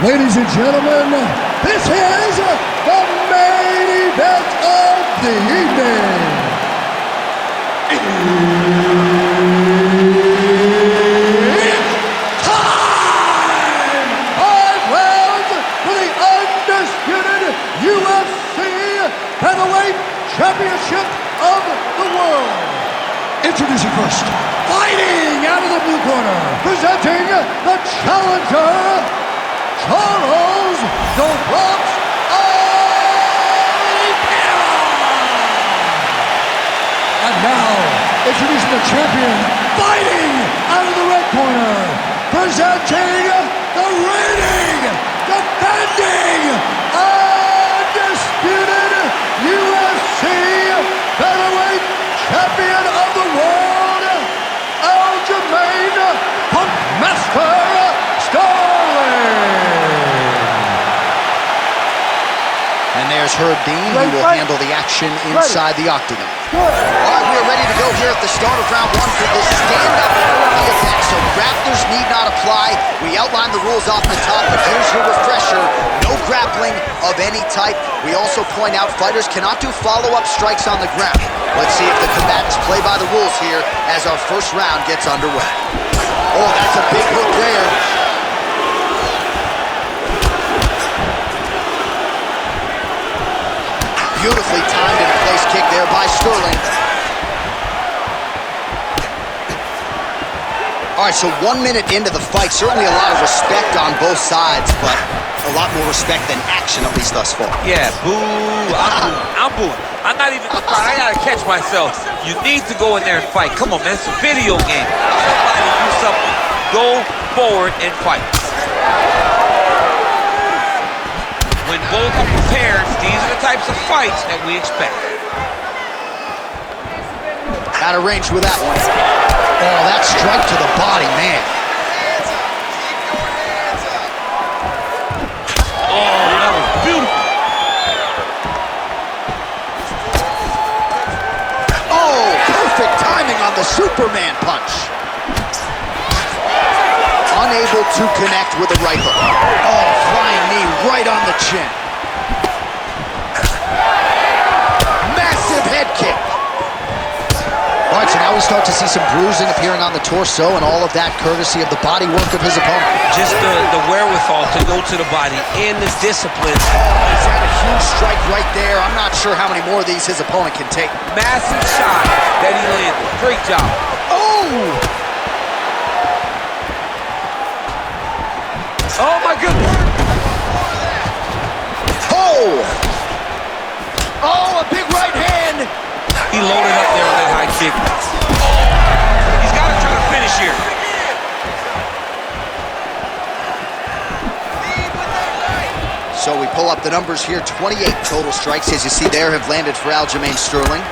Ladies and gentlemen, this is the main event of the evening. It's time! 5 rounds for the undisputed UFC Heavyweight Championship of the world. Introducing first, fighting out of the blue corner, presenting the challenger, Charles "The Rock" Oliveira. And now, introducing the champion, fighting out of the red corner, presenting the reigning, defending, undisputed UFC Featherweight Champion of the world, Aljamain Punkmaster Sterling. And there's Herb Dean, who will handle the action inside the octagon. All right, we are ready to go here at the start of round 1 for this stand-up event, so grapplers need not apply. We outlined the rules off the top, but here's your refresher. No grappling of any type. We also point out fighters cannot do follow-up strikes on the ground. Let's see if the combatants play by the rules here as our first round gets underway. Oh, that's a big hook there. Beautifully timed and place kick there by Sterling. All right, so 1 minute into the fight, certainly a lot of respect on both sides, but a lot more respect than action, at least thus far. Yeah, boo, I'm booing. I'm not even I gotta catch myself. You need to go in there and fight. Come on, man, it's a video game. Somebody do something. Go forward and fight. When both are prepared, these are the types of fights that we expect. Out of range with that one. Oh, that strike to the body, man. Oh, that was beautiful. Oh, perfect timing on the Superman punch. Unable to connect with the right hook. Oh, flying knee right on the chin. Massive head kick. All right, so now we start to see some bruising appearing on the torso, and all of that courtesy of the body work of his opponent. Just the wherewithal to go to the body and the discipline. He's had a huge strike right there. I'm not sure how many more of these his opponent can take. Massive shot that he landed. Great job. Oh! Oh, my goodness. Oh! Oh, a big right hand! He loaded up there with that high kick. He's got to try to finish here. So we pull up the numbers here. 28 total strikes, as you see there, have landed for Aljamain Sterling.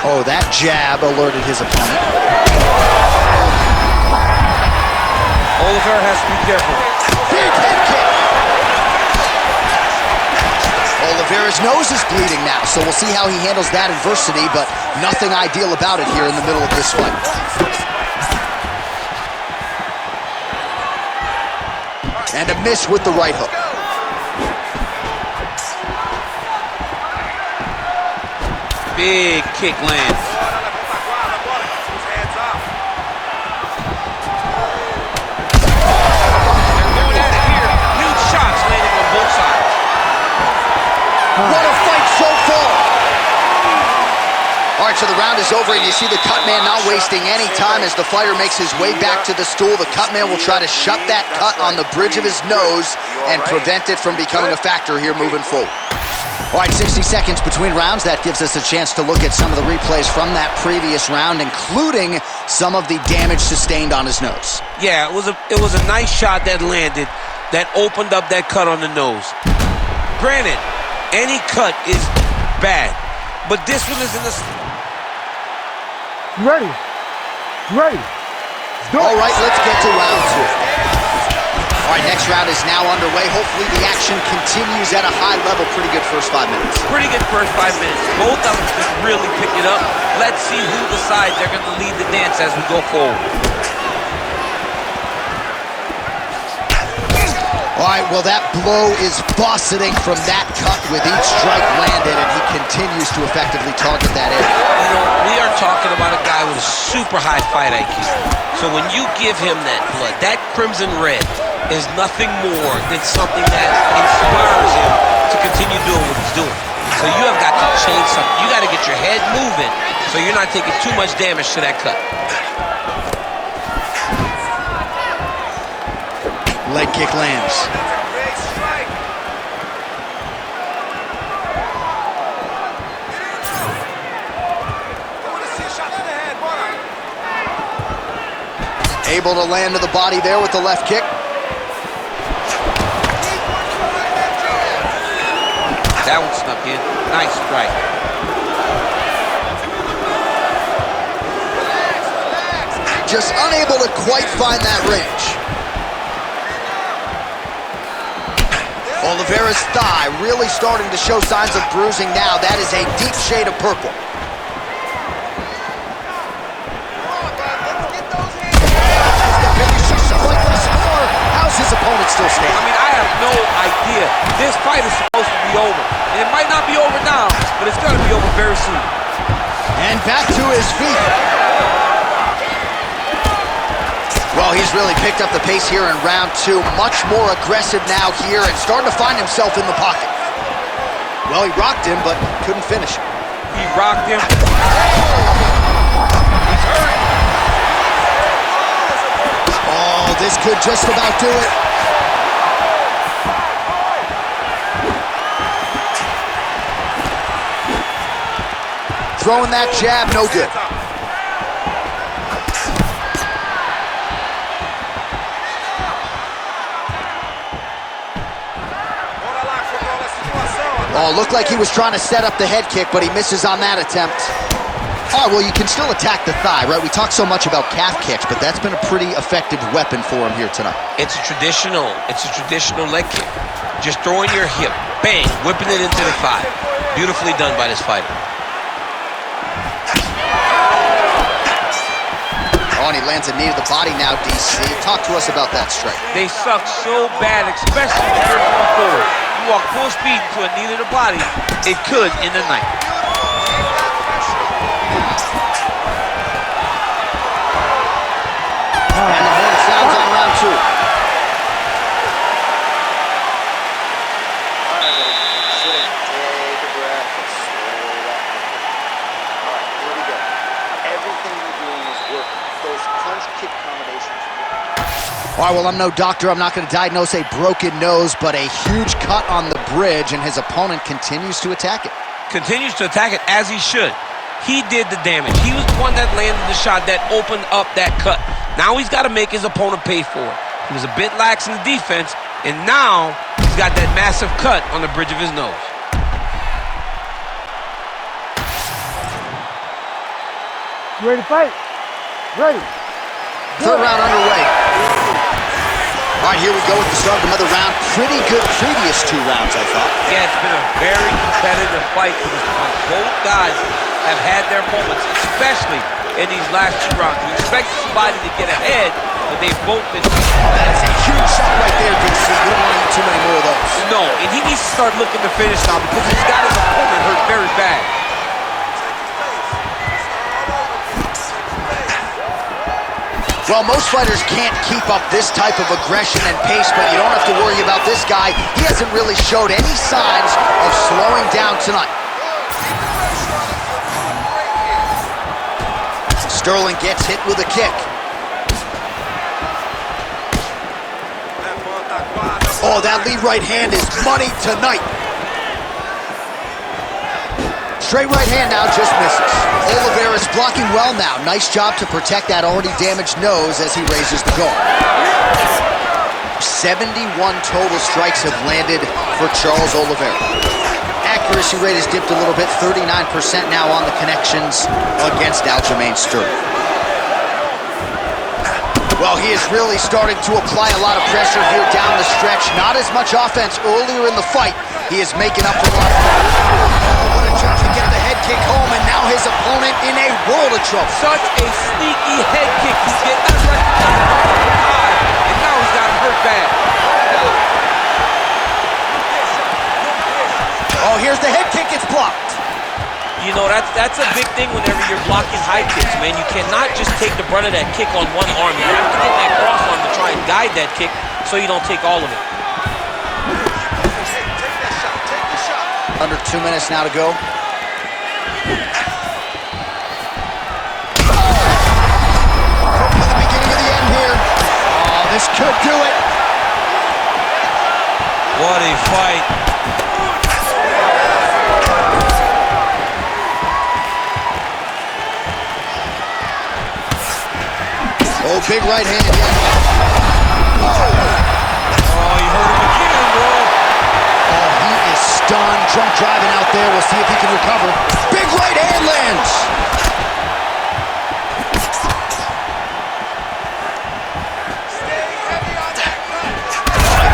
Oh, that jab alerted his opponent. Oliveira has to be careful. Big head kick. Oliveira's nose is bleeding now, so we'll see how he handles that adversity, but nothing ideal about it here in the middle of this fight. And a miss with the right hook. Big kick lands. What a fight so far! All right, so the round is over, and you see the cut man not wasting any time as the fighter makes his way back to the stool. The cut man will try to shut that cut on the bridge of his nose and prevent it from becoming a factor here moving forward. All right, 60 seconds between rounds. That gives us a chance to look at some of the replays from that previous round, including some of the damage sustained on his nose. Yeah, it was a nice shot that landed, that opened up that cut on the nose. Granted, any cut is bad, but this one is in the... Ready. Ready. All right, let's get to round 2. All right, next round is now underway. Hopefully the action continues at a high level. Pretty good first 5 minutes. Pretty good first 5 minutes. Both of them just really pick it up. Let's see who decides they're going to lead the dance as we go forward. right, well, that blow is bussing from that cut with each strike landed, and he continues to effectively target that area. You know, we are talking about a guy with a super high fight IQ. So when you give him that blood, that crimson red is nothing more than something that inspires him to continue doing what he's doing. So you have got to change something. You got to get your head moving so you're not taking too much damage to that cut. Leg kick lands. Able to land to the body there with the left kick. That one snuck in. Nice strike. Just unable to quite find that range. Oliveira's thigh really starting to show signs of bruising now. That is a deep shade of purple. How's his opponent still standing? I mean, I have no idea. This fight is supposed to be over. And it might not be over now, but it's going to be over very soon. And back to his feet. Well, he's really picked up the pace here in round two. Much more aggressive now here and starting to find himself in the pocket. Well, he rocked him, but couldn't finish him. He rocked him. He's hurt. Oh, this could just about do it. Throwing that jab, no good. Oh, looked like he was trying to set up the head kick, but he misses on that attempt. Oh, well, you can still attack the thigh, right? We talk so much about calf kicks, but that's been a pretty effective weapon for him here tonight. It's a traditional leg kick. Just throwing your hip, bang, whipping it into the thigh. Beautifully done by this fighter. Oh, and he lands a knee to the body now, DC. Talk to us about that strike. They suck so bad, especially when you're going forward. You walk full speed into a knee to the body, it could end the night. And the horn sounds on round two. All right, well, I'm no doctor. I'm not going to diagnose a broken nose, but a huge cut on the bridge, and his opponent continues to attack it. Continues to attack it as he should. He did the damage. He was the one that landed the shot that opened up that cut. Now he's got to make his opponent pay for it. He was a bit lax in the defense, and now he's got that massive cut on the bridge of his nose. You ready to fight? Ready. Third round underway. All right, here we go with the start of another round. Pretty good previous two rounds, I thought. Yeah, it's been a very competitive fight to this point. Both guys have had their moments, especially in these last two rounds. You expect somebody to get ahead, but they've both been... That's a huge shot right there, DC. You don't want to eat too many more of those. No, and he needs to start looking to finish now because he's got his opponent hurt very bad. Well, most fighters can't keep up this type of aggression and pace, but you don't have to worry about this guy. He hasn't really showed any signs of slowing down tonight. Sterling gets hit with a kick. Oh, that lead right hand is money tonight. Straight right hand now just misses. Oliveira's blocking well now. Nice job to protect that already damaged nose as he raises the guard. 71 total strikes have landed for Charles Oliveira. Accuracy rate has dipped a little bit, 39% now on the connections against Aljamain Sterling. Well, he is really starting to apply a lot of pressure here down the stretch. Not as much offense earlier in the fight. He is making up for a lot of what a jump to get the head kick home, and now his opponent in a world of trouble. Such a sneaky head kick. He's getting unrecognized, and now he's got him hurt bad. know, that's a big thing whenever you're blocking high kicks, man. You cannot just take the brunt of that kick on one arm. You have to get that cross arm to try and guide that kick so you don't take all of it. Under 2 minutes now to go. The beginning of the end here. Oh, this could do it. What a fight. Oh, big right hand, yeah. Oh, you heard him again, bro. Oh, he is stunned. Drunk driving out there. We'll see if he can recover. Big right hand lands.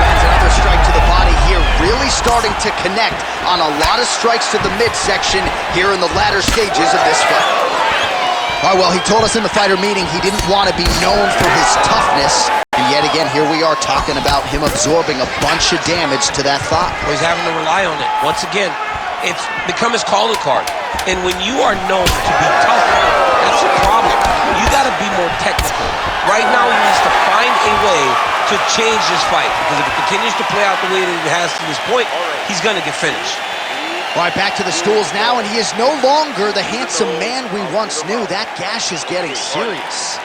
Lands another strike to the body here. Really starting to connect on a lot of strikes to the midsection here in the latter stages of this fight. All right, well, he told us in the fighter meeting he didn't want to be known for his toughness. And yet again, here we are talking about him absorbing a bunch of damage to that thigh. Well, he's having to rely on it. Once again, it's become his calling card. And when you are known to be tough, that's a problem. You got to be more technical. Right now, he needs to find a way to change this fight. Because if it continues to play out the way that it has to this point, he's going to get finished. All right, back to the stools now, and he is no longer the handsome man we once knew. That gash is getting serious.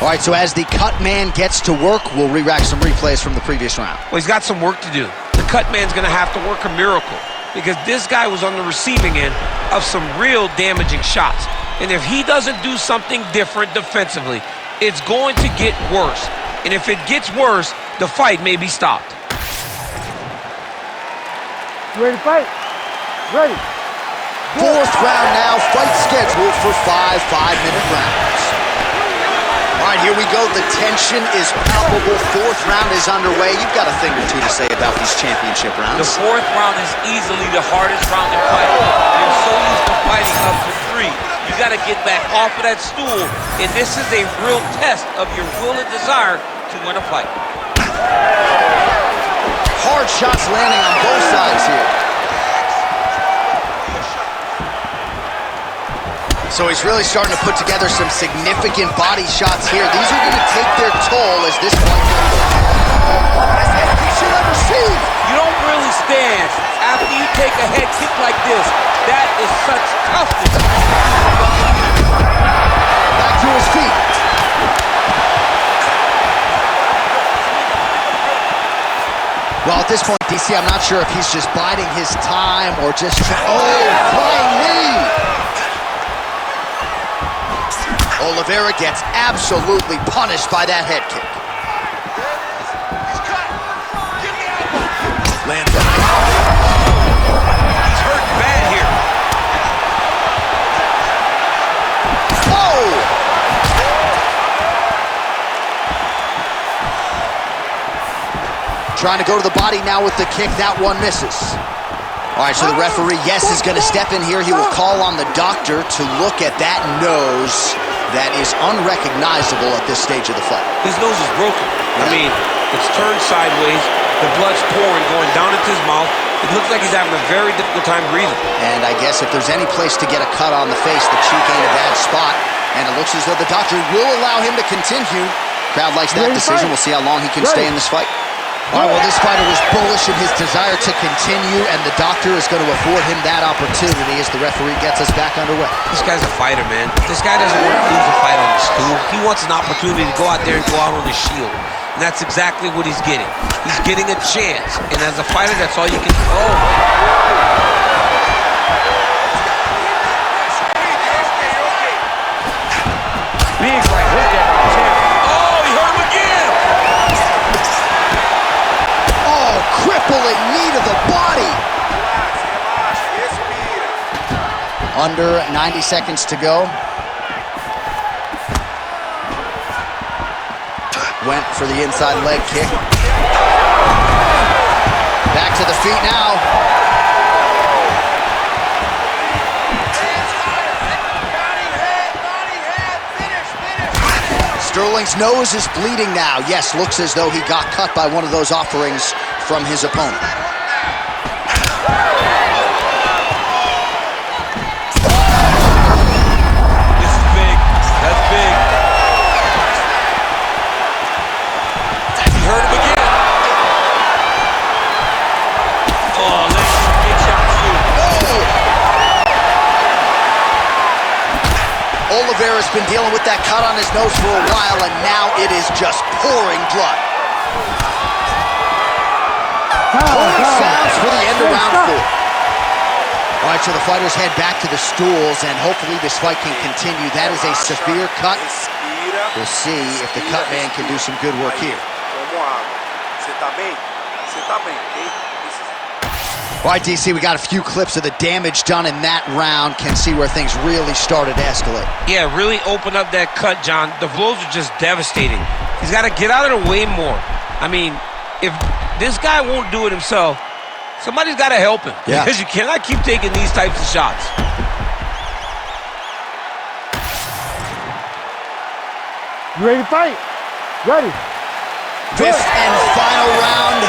All right, so as the cut man gets to work, we'll re-rack some replays from the previous round. Well, he's got some work to do. The cut man's going to have to work a miracle because this guy was on the receiving end of some real damaging shots. And if he doesn't do something different defensively, it's going to get worse. And if it gets worse, the fight may be stopped. Ready to fight? Ready. Fourth round now, fight scheduled for 5 5-minute rounds. All right, here we go. The tension is palpable. Fourth round is underway. You've got a thing or two to say about these championship rounds. The fourth round is easily the hardest round in fighting. They're so used to fighting up to 3. You got to get back off of that stool, and this is a real test of your will and desire to win a fight. Hard shots landing on both sides here. So he's really starting to put together some significant body shots here. These are going to take their toll as this fight goes on. Best head kick you'll ever see. You don't really stand after you take a head kick like this. That is such toughness. Back to his feet. Well, at this point, DC, I'm not sure if he's just biding his time or just... Oh, flying knee! Oliveira gets absolutely punished by that head kick. Lands up. He's hurt bad here. Oh! Trying to go to the body now with the kick. That one misses. All right, so the referee, yes, is going to step in here. He will call on the doctor to look at that nose that is unrecognizable at this stage of the fight. His nose is broken. I mean, it's turned sideways. The blood's pouring, going down into his mouth. It looks like he's having a very difficult time breathing. And I guess if there's any place to get a cut on the face, the cheek ain't a bad spot. And it looks as though the doctor will allow him to continue. Crowd likes that decision. We'll see how long he can stay in this fight. All right, well, this fighter was bullish in his desire to continue, and the doctor is going to afford him that opportunity as the referee gets us back underway. This guy's a fighter, man. This guy doesn't want to lose a fight on the stool. He wants an opportunity to go out there and go out on his shield. And that's exactly what he's getting. He's getting a chance. And as a fighter, that's all you can do. Oh. Big right hook at the chin. Oh, he hurt him again. Oh, crippling knee to the body. Under 90 seconds to go. Went for the inside leg kick. Back to the feet now. Sterling's nose is bleeding now. Yes, looks as though he got cut by one of those offerings from his opponent. dealing with that cut on his nose for a while, and now it is just pouring blood. Horn sounds for the end of round 4. All right, so the fighters head back to the stools, and hopefully this fight can continue. That is a severe cut. We'll see if the cut man can do some good work here. All right, DC, we got a few clips of the damage done in that round. Can see where things really started to escalate. Yeah, really open up that cut, John. The blows are just devastating. He's got to get out of the way more. I mean, if this guy won't do it himself, somebody's got to help him. Yeah. Because you cannot keep taking these types of shots. You ready to fight? Ready. Fifth and final round.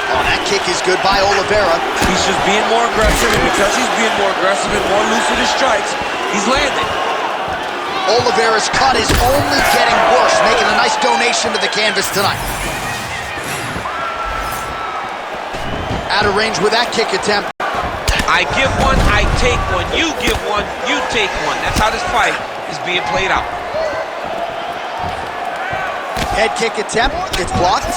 Oh, that kick is good by Oliveira. He's just being more aggressive, and because he's being more aggressive and more loose with his strikes, he's landing. Oliveira's cut is only getting worse, making a nice donation to the canvas tonight. Out of range with that kick attempt. I give one, I take one. You give one, you take one. That's how this fight is being played out. Head kick attempt, it's blocked.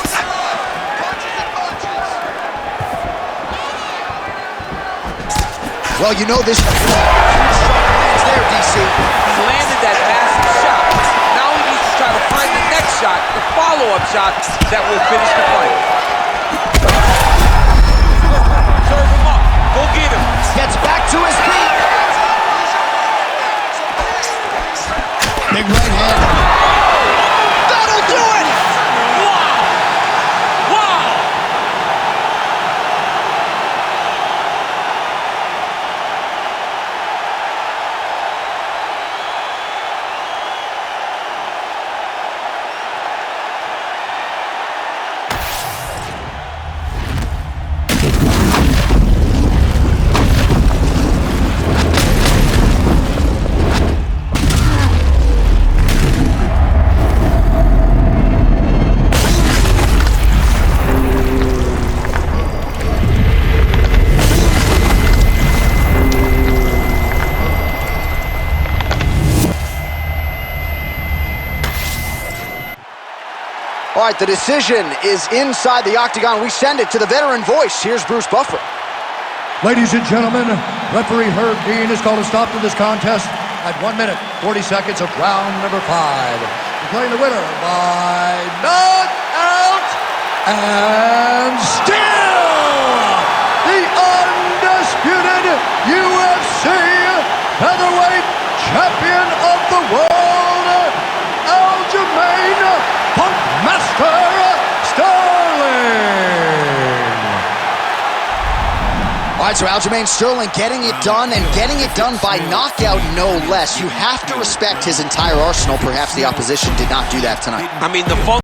Well, you know this lands there, DC. He's landed that massive shot. Now he needs to try to find the next shot, the follow-up shot that will finish the fight. Serve him up. Go get him. Gets back to his feet. Big right hand. That'll do it! Wow! Wow! All right, the decision is inside the octagon. We send it to the veteran voice. Here's Bruce Buffer. Ladies and gentlemen, referee Herb Dean has called a stop to this contest at 1 minute, 40 seconds of round number 5. Declaring the winner by knockout and still the undisputed UFC featherweight champion of the world, Aljamain Master Sterling. All right, so Aljamain Sterling getting it done, and getting it done by knockout, no less. You have to respect his entire arsenal. Perhaps the opposition did not do that tonight. I mean, the